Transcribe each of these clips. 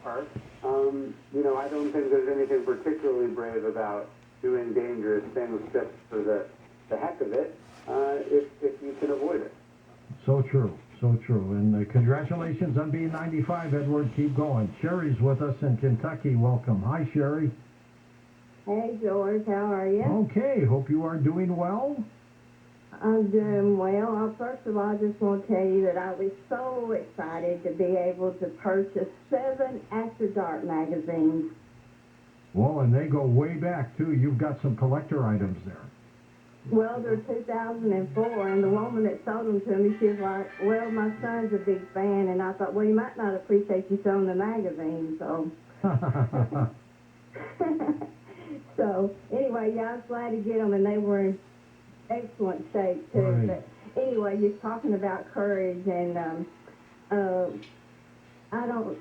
part, I don't think there's anything particularly brave about doing dangerous things just for the heck of it, if you can avoid it. So true, so true. And congratulations on being 95, Edward. Keep going. Sherry's with us in Kentucky. Welcome. Hi, Sherry. Hey, George. How are you? Okay. Hope you are doing well. I'm doing well. First of all, I just want to tell you that I was so excited to be able to purchase 7 After Dark magazines. Well, and they go way back, too. You've got some collector items there. Well, they're 2004, and the woman that sold them to me, she was like, well, my son's a big fan, and I thought, well, you might not appreciate you selling the magazine, so. So, anyway, yeah, I was glad to get them, and they were in excellent shape, too. Right. But anyway, you're talking about courage, and I don't,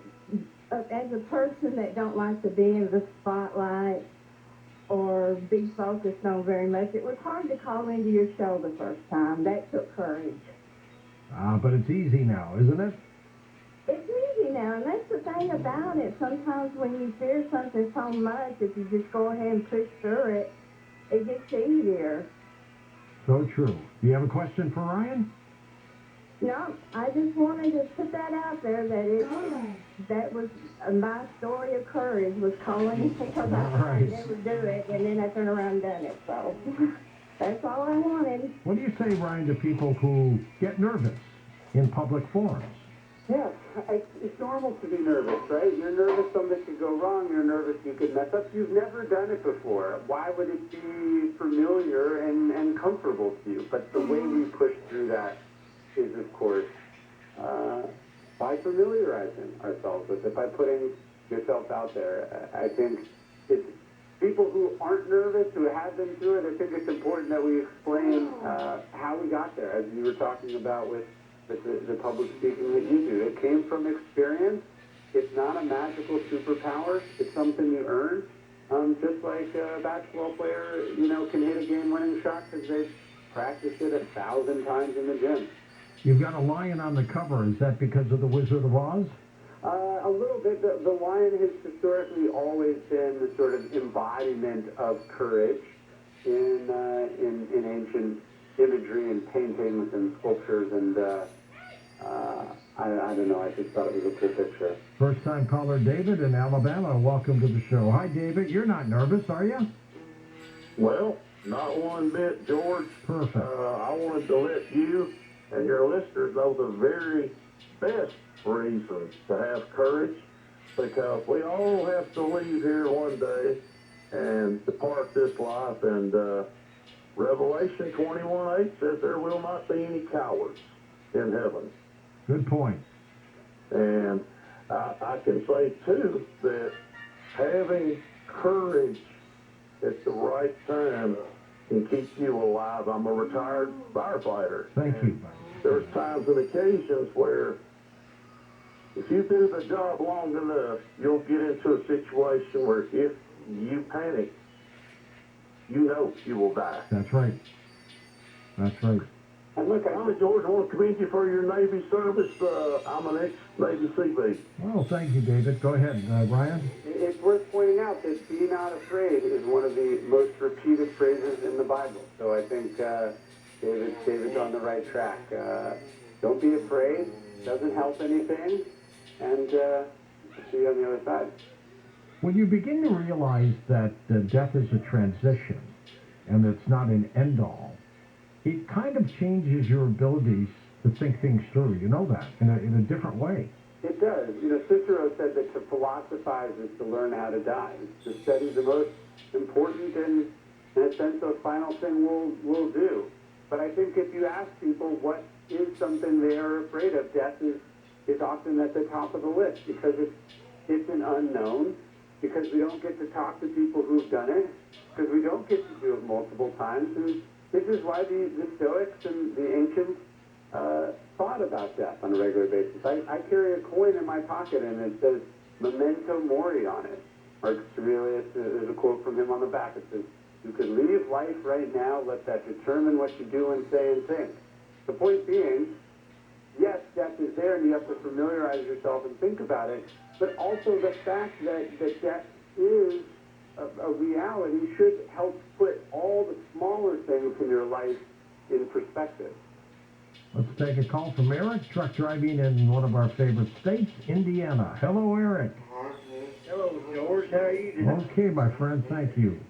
as a person that don't like to be in the spotlight or be focused on very much, it was hard to call into your show the first time. That took courage. But it's easy now, isn't it? It's easy now, and that's the thing about it. Sometimes when you fear something so much, if you just go ahead and push through it, it gets easier. So true. Do you have a question for Ryan? No, I just wanted to put that out there that was my story of courage was calling because I never do it, and then I turn around and done it. So that's all I wanted. What do you say, Ryan, to people who get nervous in public forums? Yeah, it's normal to be nervous, right? You're nervous something could go wrong. You're nervous you could mess up. You've never done it before. Why would it be familiar and comfortable to you? But the way we push through that is, of course, by familiarizing ourselves with it, by putting yourself out there. I think it's people who aren't nervous, who have been through it, I think it's important that we explain how we got there, as you were talking about with the public speaking that you do. It came from experience. It's not a magical superpower. It's something you earn. Just like a basketball player, can hit a game-winning shot because they've practiced it 1,000 times in the gym. You've got a lion on the cover. Is that because of the Wizard of Oz? A little bit. The lion has historically always been the sort of embodiment of courage in ancient imagery and paintings and sculptures, and I don't know, I just thought it was a cool picture. First-time caller David in Alabama. Welcome to the show. Hi, David. You're not nervous, are you? Well, not one bit, George. Perfect. I wanted to let you and your listeners know the very best reason to have courage, because we all have to leave here one day and depart this life, and Revelation 21:8 says there will not be any cowards in heaven. Good point. And I can say, too, that having courage at the right time can keep you alive. I'm a retired firefighter. Thank you. There's times and occasions where if you do the job long enough, you'll get into a situation where if you panic, you know you will die. That's right. That's right. And look, George, I want to commend you for your Navy service. I'm an ex-Navy Seabee. Well, thank you, David. Go ahead, Ryan. it's worth pointing out that "be not afraid" is one of the most repeated phrases in the Bible. So I think David's on the right track. Don't be afraid. Doesn't help anything. And see you on the other side. When you begin to realize that death is a transition and it's not an end-all, it kind of changes your abilities to think things through. You know that in a different way. It does. Cicero said that to philosophize is to learn how to die. It's to study the most important and, in a sense, the final thing we'll do. But I think if you ask people what is something they are afraid of, death is often at the top of the list, because it's an unknown, because we don't get to talk to people who've done it, because we don't get to do it multiple times. And this is why the Stoics and the ancients thought about death on a regular basis. I carry a coin in my pocket, and it says "Memento Mori" on it. Marcus Aurelius, there's a quote from him on the back. It says, "You could leave life right now. Let that determine what you do and say and think." The point being, yes, death is there, and you have to familiarize yourself and think about it. but also the fact that death is a reality should help put all the smaller things in your life in perspective. Let's take a call from Eric, truck driving in one of our favorite states, Indiana. Hello, Eric. Hello, George. How are you today? Okay, my friend, thank you.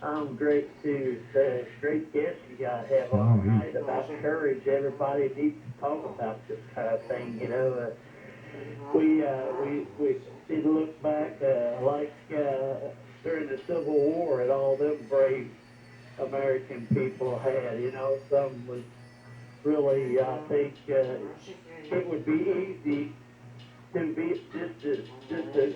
I'm great too. It's a great guest you got to have on tonight about courage. Everybody needs to talk about this kind of thing. You know, we need to look back like during the Civil War and all them brave American people had. You know, some was really, I think, it would be easy to be just to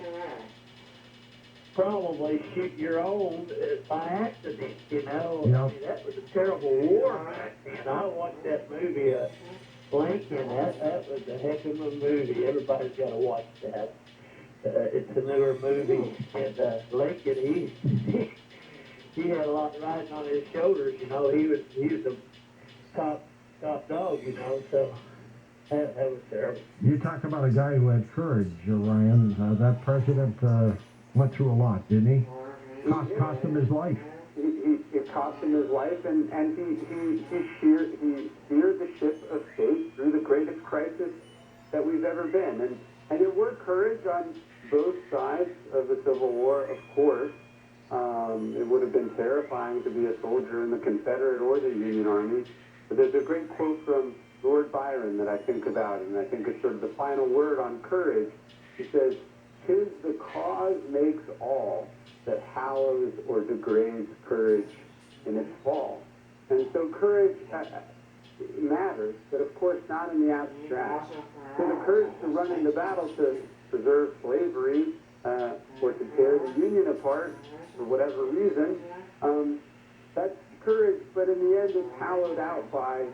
probably shoot your own by accident, you know. Yep. I mean, that was a terrible war back then. I watched that movie, Lincoln. That was a heck of a movie. Everybody's got to watch that. It's a newer movie, and Lincoln, he had a lot riding on his shoulders, you know. He was the top dog, you know, so that was terrible. You talk about a guy who had courage, Ryan. That president went through a lot, didn't he? Cost him his life. It cost him his life, and he steered the ship of state through the greatest crisis that we've ever been. And there were courage on both sides of the Civil War, of course. It would have been terrifying to be a soldier in the Confederate or the Union Army. But there's a great quote from Lord Byron that I think about, and I think it's sort of the final word on courage. He says, "'Tis the cause makes all that hallows or degrades courage in its fall." And so courage matters, but of course not in the abstract. So the courage to run into battle to preserve slavery or to tear the Union apart for whatever reason, that's courage, but in the end it's hollowed out by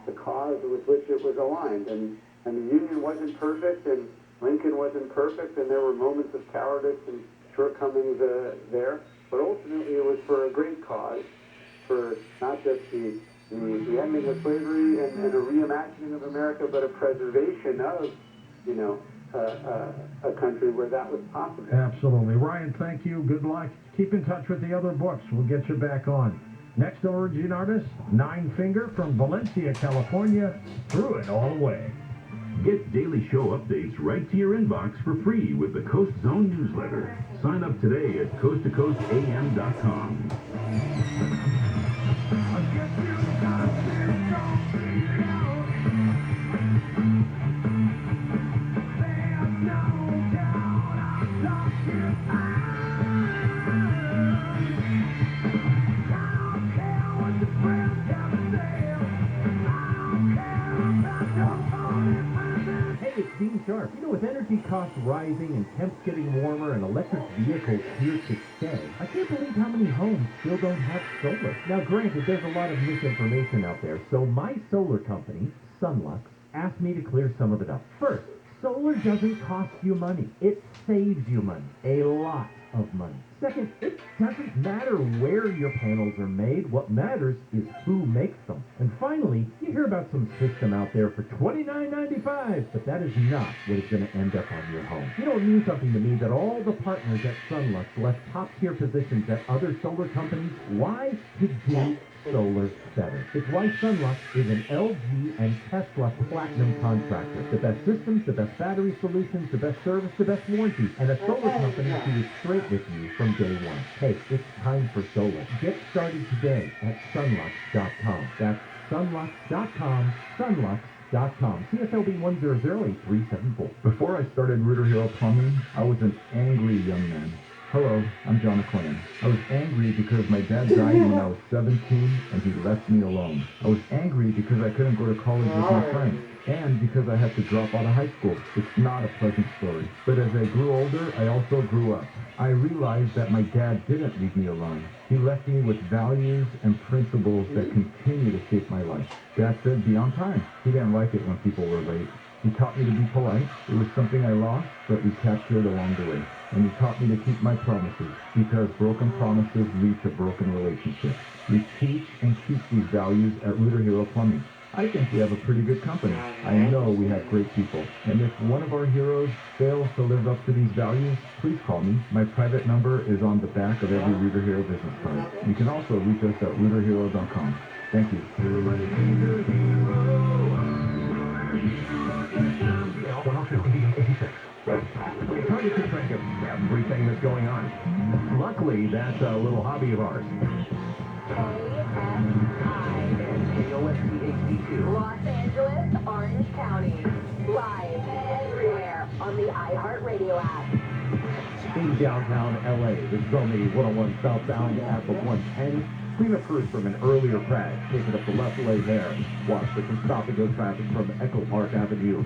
the cause with which it was aligned. And the Union wasn't perfect, and Lincoln wasn't perfect, and there were moments of cowardice and shortcomings there, but ultimately it was for a great cause, for not just the ending of slavery and a reimagining of America, but a preservation of, you know, a country where that was possible. Absolutely. Ryan, thank you. Good luck. Keep in touch with the other books. We'll get you back on. Next origin artist, Nine Finger from Valencia, California. Threw it all away. Get daily show updates right to your inbox for free with the Coast Zone newsletter. Sign up today at coasttocoastam.com. Sharp. You know, with energy costs rising and temps getting warmer and electric vehicles here to stay, I can't believe how many homes still don't have solar. Now, granted, there's a lot of misinformation out there, so my solar company, Sunlux, asked me to clear some of it up. First, solar doesn't cost you money. It saves you money. A lot of money. Second, it doesn't matter where your panels are made. What matters is who makes them. And finally, you hear about some system out there for $29.95, but that is not what is going to end up on your home. You know, it means something to me that all the partners at Sunlux left top-tier positions at other solar companies. Why? To do solar better. It's why Sunlux is an LG and Tesla platinum contractor. The best systems, the best battery solutions, the best service, the best warranty, and a solar company who is straight with you from day one. Hey, it's time for solar. Get started today at sunlux.com. That's sunlux.com, sunlux.com. CSLB 1008374. Before I started Rooter Hero Plumbing, I was an angry young man. Hello, I'm John McClain. I was angry because my dad died when I was 17 and he left me alone. I was angry because I couldn't go to college with my friends and because I had to drop out of high school. It's not a pleasant story. But as I grew older, I also grew up. I realized that my dad didn't leave me alone. He left me with values and principles that continue to shape my life. Dad said, be on time. He didn't like it when people were late. He taught me to be polite. It was something I lost, but recaptured along the way. And he taught me to keep my promises, because broken promises lead to broken relationships. We teach and keep these values at Rooter Hero Plumbing. I think we have a pretty good company. I know we have great people. And if one of our heroes fails to live up to these values, please call me. My private number is on the back of every Rooter Hero business card. You can also reach us at rooterhero.com. Thank you. 106. It's hard to keep track of everything that's going on. Luckily, that's a little hobby of ours. KOSCHD2. Los Angeles, Orange County. Live everywhere on the iHeartRadio app. In downtown LA, this is on the 101 southbound at the 110. Cleanup crews from an earlier crash taking up the left lane there. Watch for some stop-and-go traffic from Echo Park Avenue.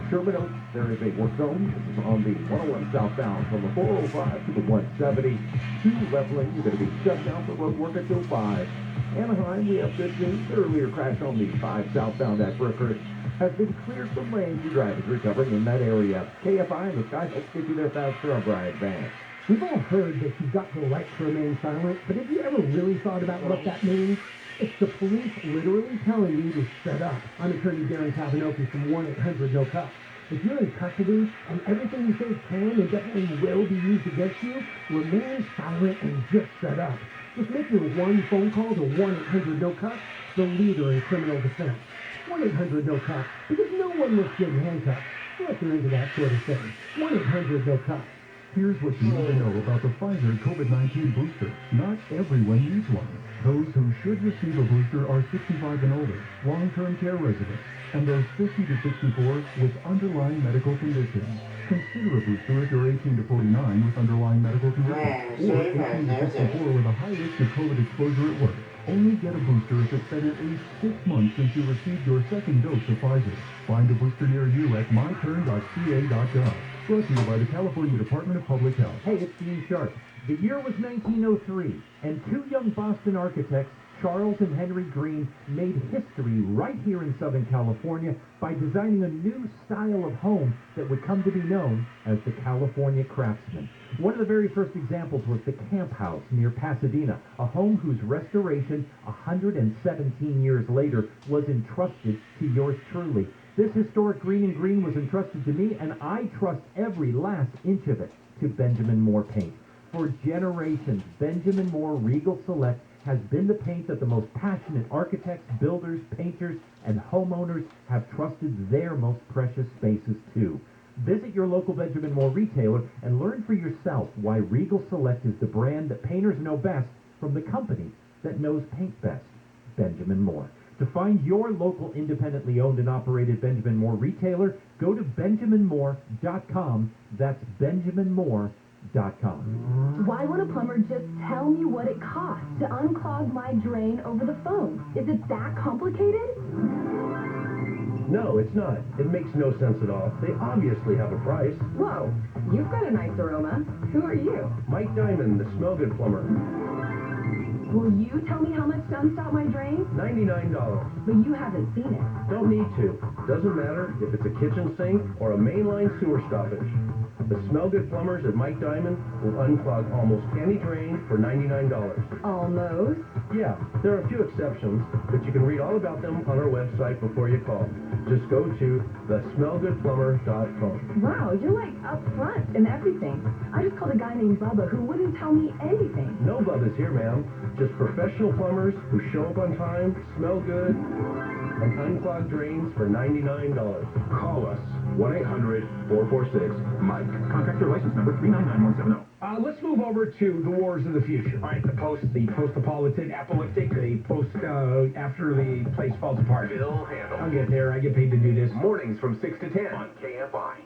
Sherman Oaks, there is a work zone. This is on the 101 southbound from the 405 to the 170. 2 left lanes are going to be shut down for road work until 5. Anaheim, we have good news. The earlier crash on the 5 southbound at Brookhurst has been cleared from lanes. Your drivers recovering in that area. KFI and the Sky Helps get you there faster on Brian Vance. We've all heard that you've got the right to remain silent, but have you ever really thought about what that means? It's the police literally telling you to shut up. I'm attorney Darren Cavanoki from 1-800-NO-CUFF. If you're in custody and everything you say can and definitely will be used against you, remain silent and just shut up. Just make your one phone call to 1-800-NO-CUFF, the leader in criminal defense. 1-800-NO-CUFF, because no one looks good in handcuffs unless they're into that sort of thing. 1-800-NO-CUFF. Here's what you need to know about the Pfizer COVID-19 booster. Not everyone needs one. Those who should receive a booster are 65 and older, long-term care residents, and those 50 to 64 with underlying medical conditions. Consider a booster if you're 18 to 49 with underlying medical conditions, or 18 to 64 with a high risk of COVID exposure at work. Only get a booster if it's been at least 6 months since you received your second dose of Pfizer. Find a booster near you at myturn.ca.gov. Brought to you by the California Department of Public Health. Hey, it's Dean Sharp. The year was 1903, and 2 young Boston architects, Charles and Henry Green, made history right here in Southern California by designing a new style of home that would come to be known as the California Craftsman. One of the very first examples was the Camp House near Pasadena, a home whose restoration 117 years later was entrusted to yours truly. This historic green and green was entrusted to me, and I trust every last inch of it to Benjamin Moore Paint. For generations, Benjamin Moore Regal Select has been the paint that the most passionate architects, builders, painters, and homeowners have trusted their most precious spaces to. Visit your local Benjamin Moore retailer and learn for yourself why Regal Select is the brand that painters know best from the company that knows paint best, Benjamin Moore. To find your local independently owned and operated Benjamin Moore retailer, go to benjaminmoore.com. That's benjaminmoore.com. Why would a plumber just tell me what it costs to unclog my drain over the phone? Is it that complicated? No, it's not. It makes no sense at all. They obviously have a price. Whoa, you've got a nice aroma. Who are you? Mike Diamond, the smell good plumber. Will you tell me how much to unstop my drain? $99. But you haven't seen it. Don't need to. Doesn't matter if it's a kitchen sink or a mainline sewer stoppage. The Smell Good Plumbers at Mike Diamond will unclog almost any drain for $99. Almost? Yeah, there are a few exceptions, but you can read all about them on our website before you call. Just go to thesmellgoodplumber.com. Wow, you're like up front and everything. I just called a guy named Bubba who wouldn't tell me anything. No Bubba's here, ma'am. Just professional plumbers who show up on time, smell good, and unclog drains for $99. Call us. 1-800-446-MIKE. Contractor license number 399170. Let's move over to the wars of the future. All right, the post-apocalyptic, the post after the place falls apart. Bill Handel. I'll get there. I get paid to do this. Mornings from 6 to 10 on KFI.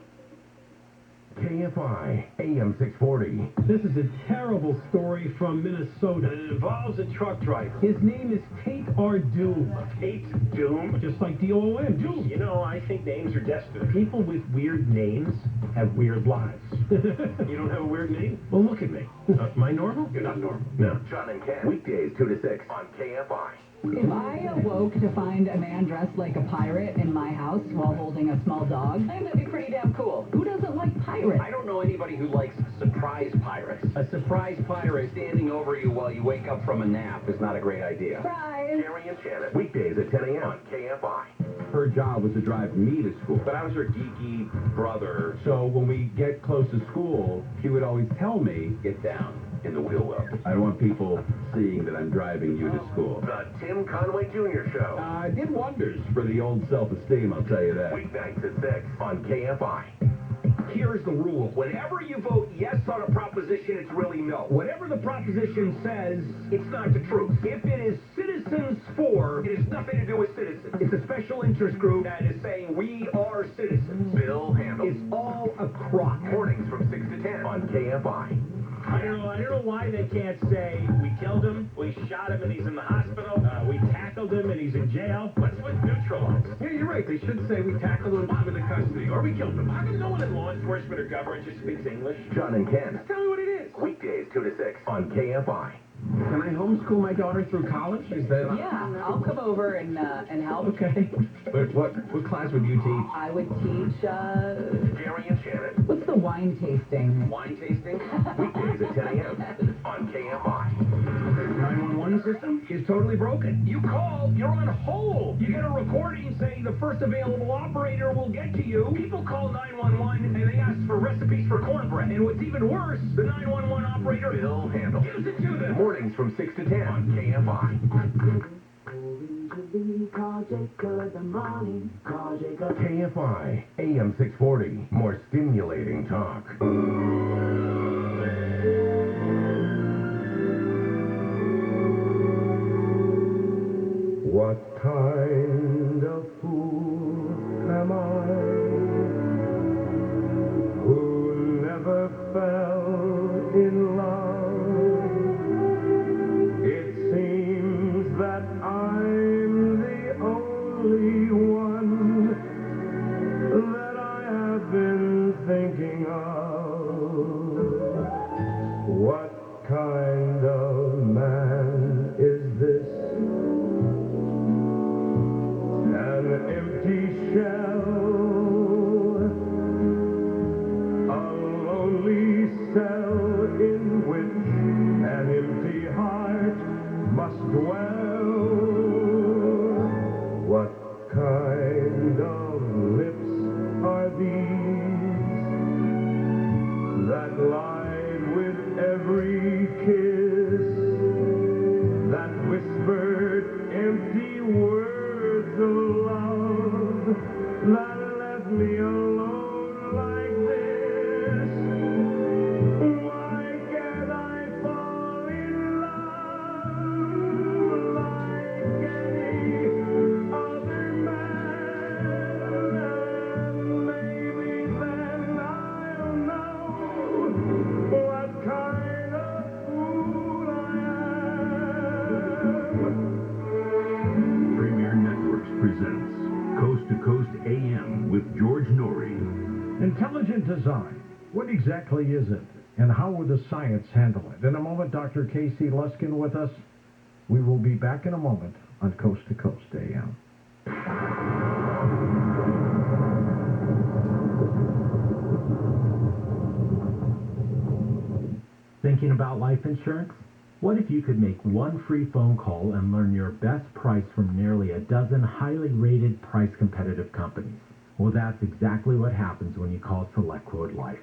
KFI AM 640. This is a terrible story from Minnesota. It involves a truck driver. His name is Tate R. Doom. Tate Doom? Just like D-O-O-M, Doom. You know, I think names are destiny. People with weird names have weird lives. You don't have a weird name? Well, look at me. Am I normal? You're not normal. No. John and Ken. Weekdays 2 to 6 on KFI. If I awoke to find a man dressed like a pirate in my house while holding a small dog, I think that'd be pretty damn cool. Who doesn't like pirates? Right. I don't know anybody who likes surprise pirates. A surprise pirate standing over you while you wake up from a nap is not a great idea. Surprise! Jerry and Shannon, weekdays at 10 a.m. on KFI. Her job was to drive me to school. But I was her geeky brother. So when we get close to school, she would always tell me, Get down in the wheel well. I don't want people seeing that I'm driving you to school. The Tim Conway Jr. Show. Did wonders for the old self-esteem, I'll tell you that. Weeknights at 6 on KFI. Here's the rule. Whenever you vote yes on a proposition, it's really no. Whatever the proposition says, it's not the truth. If it is citizens for, it has nothing to do with citizens. It's a special interest group that is saying we are citizens. Bill Handel. It's all a crock. Mornings from 6 to 10 on KFI. I don't know why they can't say we killed him, we shot him and he's in the hospital, we tackled him and he's in jail. What's with neutralize? Yeah, you're right. They should say we tackled him and put him in custody, or we killed him. How come no one in law enforcement or government just speaks English? John and Ken. Tell me what it is. Weekdays 2 to 6 on KFI. Can I homeschool my daughter through college? Is that... Yeah, I'll come over and help. Okay. But what class would you teach? I would teach, Jerry and Shannon. what's the wine tasting? Wine tasting. Weekdays at 10 a.m. on KFI. 911 system is totally broken. You call, you're on hold. You get a recording saying the first available operator will get to you. People call 911 and they ask for recipes for cornbread. And what's even worse, the 911 operator Bill Handel. gives it to them. Mornings from 6 to 10 on KFI. KFI, AM 640. More stimulating talk. What kind of fool am I who never fell in love? It seems that I'm the only one that I have been thinking of. What kind of man is this? An empty shell, a lonely cell in which an empty heart must dwell. What kind of lips are these that lied with every kiss, that whispered empty words of love, that left me alone like this? Why can't I fall in love like any other man? And maybe then I'll know what kind of fool I am. Premier Networks presents Coast to Coast AM with George Norrie. Intelligent design. What exactly is it? And how will the science handle it? In a moment, Dr. Casey Luskin with us. We will be back in a moment on Coast to Coast AM. Thinking about life insurance? What if you could make one free phone call and learn your best price from nearly a dozen highly rated price competitive companies? Well, that's exactly what happens when you call SelectQuote Life.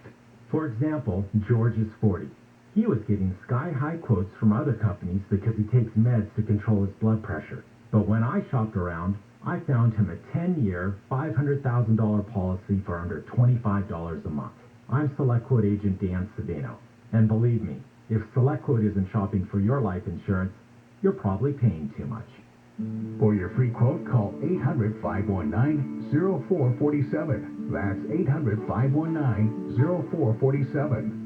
For example, George is 40. He was getting sky-high quotes from other companies because he takes meds to control his blood pressure. But when I shopped around, I found him a 10-year, $500,000 policy for under $25 a month. I'm SelectQuote agent Dan Savino. And believe me, if SelectQuote isn't shopping for your life insurance, you're probably paying too much. For your free quote, call 800-519-0447. That's 800-519-0447.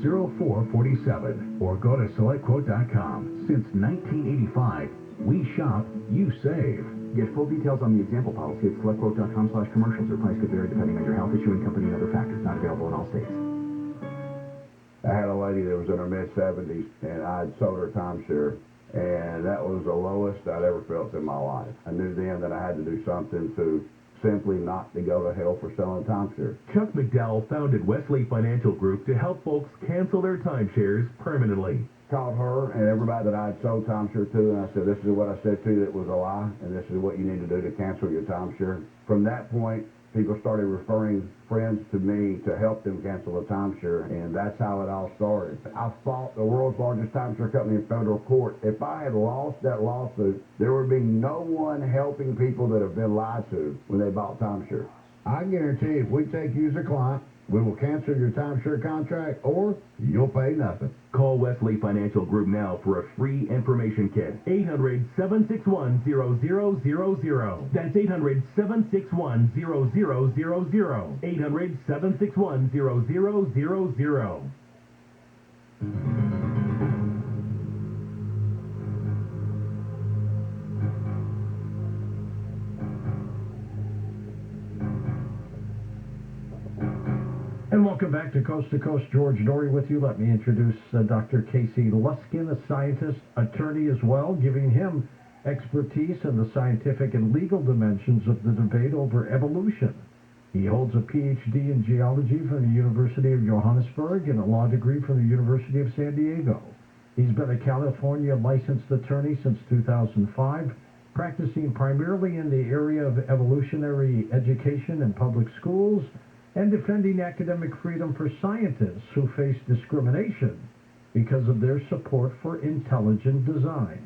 800-519-0447. Or go to SelectQuote.com. Since 1985, we shop, you save. Get full details on the example policy at SelectQuote.com/commercials. Your price could vary depending on your health, issuing company, and other factors. Not available in all states. I had a lady that was in her mid-70s, and I'd sold her timeshare, and that was the lowest I'd ever felt in my life. I knew then that I had to do something to simply not to go to hell for selling timeshare. Chuck McDowell founded Wesley Financial Group to help folks cancel their timeshares permanently. Called her and everybody that I had sold timeshare to, and I said, this is what I said to you that was a lie, and this is what you need to do to cancel your timeshare. From that point, people started referring friends to me to help them cancel a timeshare, and that's how it all started. I fought the world's largest timeshare company in federal court. If I had lost that lawsuit, there would be no one helping people that have been lied to when they bought timeshare. I guarantee if we take you as a client, we will cancel your timeshare contract or you'll pay nothing. Call Wesley Financial Group now for a free information kit. 800-761-0000. That's 800-761-0000. 800-761-0000. And welcome back to Coast. George Norrie with you. Let me introduce Dr. Casey Luskin, a scientist, attorney as well, giving him expertise in the scientific and legal dimensions of the debate over evolution. He holds a Ph.D. in geology from the University of Johannesburg and a law degree from the University of San Diego. He's been a California licensed attorney since 2005, practicing primarily in the area of evolutionary education in public schools and defending academic freedom for scientists who face discrimination because of their support for intelligent design.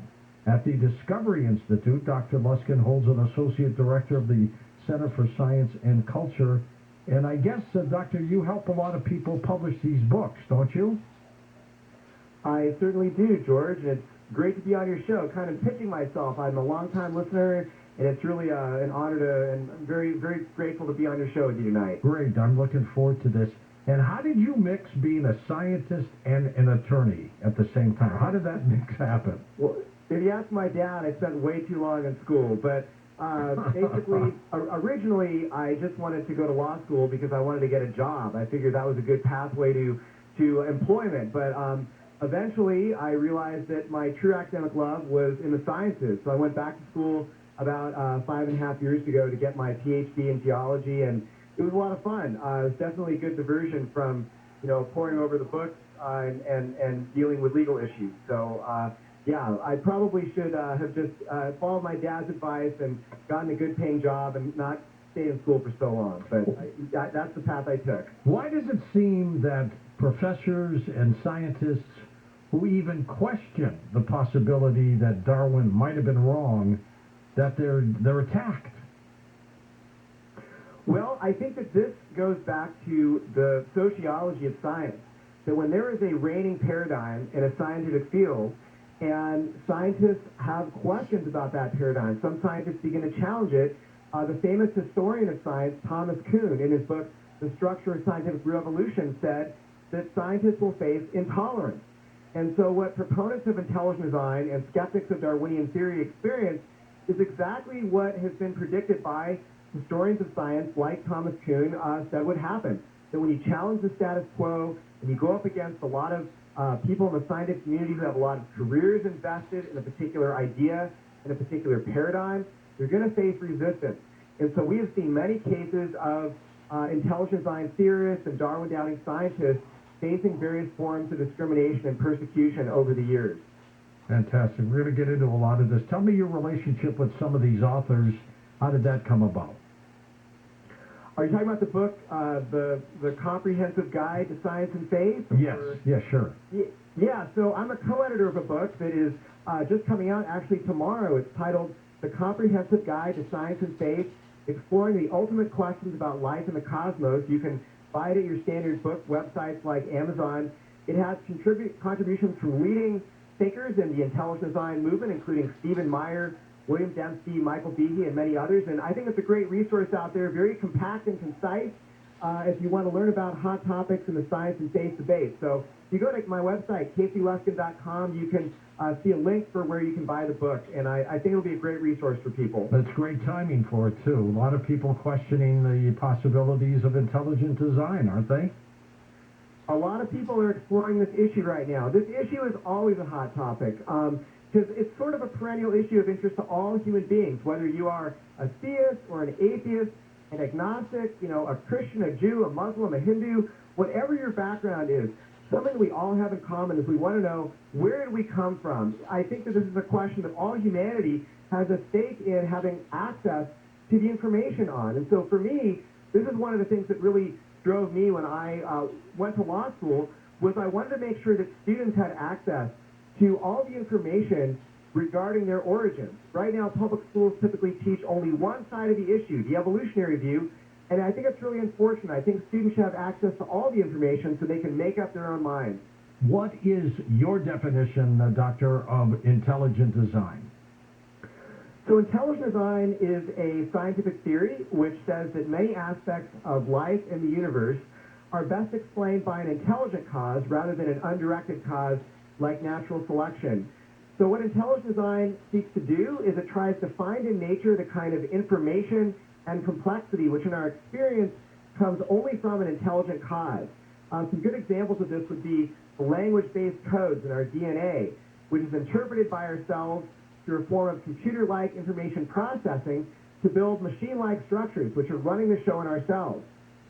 At the Discovery Institute, Dr. Luskin holds an associate director of the Center for Science and Culture. And I guess, Doctor, you help a lot of people publish these books, don't you? I certainly do, George. It's great to be on your show. Kind of pitching myself. I'm a long-time listener, and it's really an honor to, and I'm very, very grateful to be on your show with you tonight. Great. I'm looking forward to this. And how did you mix being a scientist and an attorney at the same time? How did that mix happen? Well, if you ask my dad, I spent way too long in school, but basically, originally, I just wanted to go to law school because I wanted to get a job. I figured that was a good pathway to employment, but eventually, I realized that my true academic love was in the sciences, so I went back to school about 5.5 years ago to get my PhD in geology, and it was a lot of fun. It was definitely a good diversion from, poring over the books and dealing with legal issues. So, yeah, I probably should have just followed my dad's advice and gotten a good-paying job and not stayed in school for so long. But that's the path I took. Why does it seem that professors and scientists who even question the possibility that Darwin might have been wrong, that they're attacked? Well, I think that this goes back to the sociology of science. That when there is a reigning paradigm in a scientific field, and scientists have questions about that paradigm, some scientists begin to challenge it. The famous historian of science, Thomas Kuhn, in his book, The Structure of Scientific Revolution, said that scientists will face intolerance. And so what proponents of intelligent design and skeptics of Darwinian theory experience is exactly what has been predicted by historians of science like Thomas Kuhn said would happen. That when you challenge the status quo and you go up against a lot of people in the scientific community who have a lot of careers invested in a particular idea, in a particular paradigm, you're going to face resistance. And so we have seen many cases of intelligent design theorists and Darwin-doubting scientists facing various forms of discrimination and persecution over the years. Fantastic. We're going to get into a lot of this. Tell me your relationship with some of these authors. How did that come about? Are you talking about the book, the Comprehensive Guide to Science and Faith? Yes, sure. Yeah, so I'm a co-editor of a book that is just coming out actually tomorrow. It's titled The Comprehensive Guide to Science and Faith, Exploring the Ultimate Questions About Life and the Cosmos. You can buy it at your standard book websites like Amazon. It has contributions from leading thinkers in the intelligent design movement, including Stephen Meyer, William Dembski, Michael Behe, and many others. And I think it's a great resource out there, very compact and concise if you want to learn about hot topics in the science and faith debate. So if you go to my website, kfiluskin.com, you can see a link for where you can buy the book. And I think it'll be a great resource for people. That's great timing for it, too. A lot of people questioning the possibilities of intelligent design, aren't they? A lot of people are exploring this issue right now. This issue is always a hot topic. because it's sort of a perennial issue of interest to all human beings, whether you are a theist or an atheist, an agnostic, a Christian, a Jew, a Muslim, a Hindu, whatever your background is. Something we all have in common is we want to know, where did we come from? I think that this is a question that all humanity has a stake in having access to the information on. And so for me, this is one of the things that really drove me when I went to law school, was I wanted to make sure that students had access to all the information regarding their origins. Right now, public schools typically teach only one side of the issue, the evolutionary view, and I think it's really unfortunate. I think students should have access to all the information so they can make up their own minds. What is your definition, Doctor, of intelligent design? So intelligent design is a scientific theory which says that many aspects of life in the universe are best explained by an intelligent cause rather than an undirected cause like natural selection. So what intelligent design seeks to do is it tries to find in nature the kind of information and complexity which in our experience comes only from an intelligent cause. Some good examples of this would be language-based codes in our DNA, which is interpreted by ourselves through a form of computer-like information processing to build machine-like structures which are running the show in ourselves.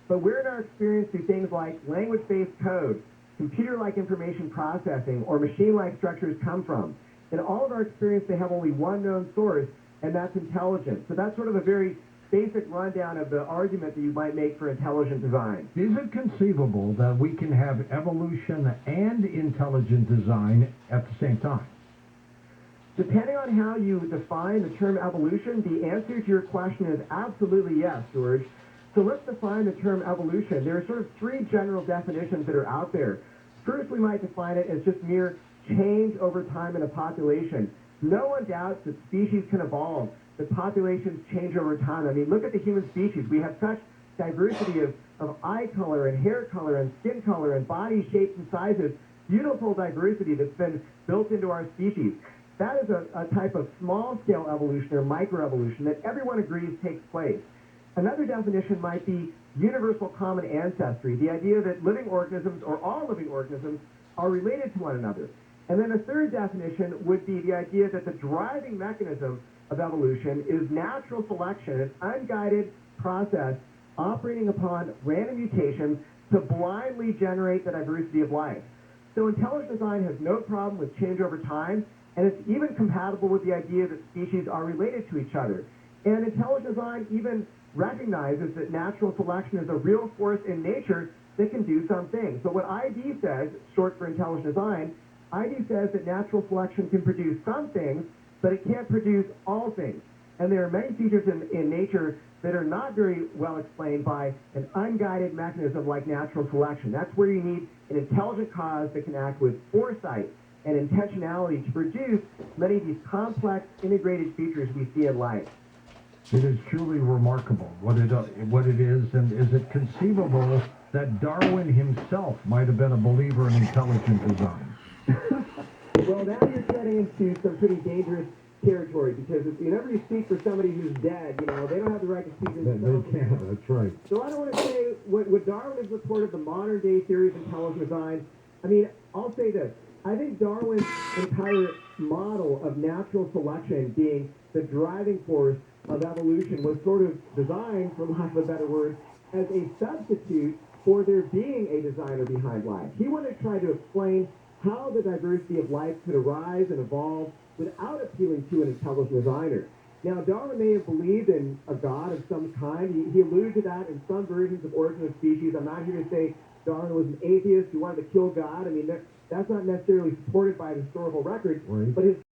But where in our experience do things like language-based code, computer-like information processing, or machine-like structures come from? In all of our experience, they have only one known source, and that's intelligence. So that's sort of a very basic rundown of the argument that you might make for intelligent design. Is it conceivable that we can have evolution and intelligent design at the same time? Depending on how you define the term evolution, the answer to your question is absolutely yes, George. So let's define the term evolution. There are sort of three general definitions that are out there. First, we might define it as just mere change over time in a population. No one doubts that species can evolve, that populations change over time. I mean, look at the human species. We have such diversity of eye color and hair color and skin color and body shapes and sizes, beautiful diversity that's been built into our species. That is a type of small-scale evolution or microevolution that everyone agrees takes place. Another definition might be universal common ancestry, the idea that living organisms, or all living organisms, are related to one another. And then a third definition would be the idea that the driving mechanism of evolution is natural selection, an unguided process operating upon random mutations to blindly generate the diversity of life. So intelligent design has no problem with change over time, and it's even compatible with the idea that species are related to each other. And intelligent design even recognizes that natural selection is a real force in nature that can do some things. So what ID says, short for intelligent design, ID says that natural selection can produce some things, but it can't produce all things. And there are many features in nature that are not very well explained by an unguided mechanism like natural selection. That's where you need an intelligent cause that can act with foresight and intentionality to produce many of these complex integrated features we see in life. It is truly remarkable what it is, and is it conceivable that Darwin himself might have been a believer in intelligent design? Well, now you're getting into some pretty dangerous territory, because whenever you speak for somebody who's dead, they don't have the right to speak themselves. They can't, that's right. So I don't want to say what Darwin has reported, the modern-day theory of intelligent design. I mean, I'll say this. I think Darwin's entire model of natural selection being the driving force of evolution was sort of designed, for lack of a better word, as a substitute for there being a designer behind life. He wanted to try to explain how the diversity of life could arise and evolve without appealing to an intelligent designer. Now, Darwin may have believed in a god of some kind. He alluded to that in some versions of Origin of Species. I'm not here to say Darwin was an atheist who wanted to kill God. I mean, that's not necessarily supported by the historical record, but his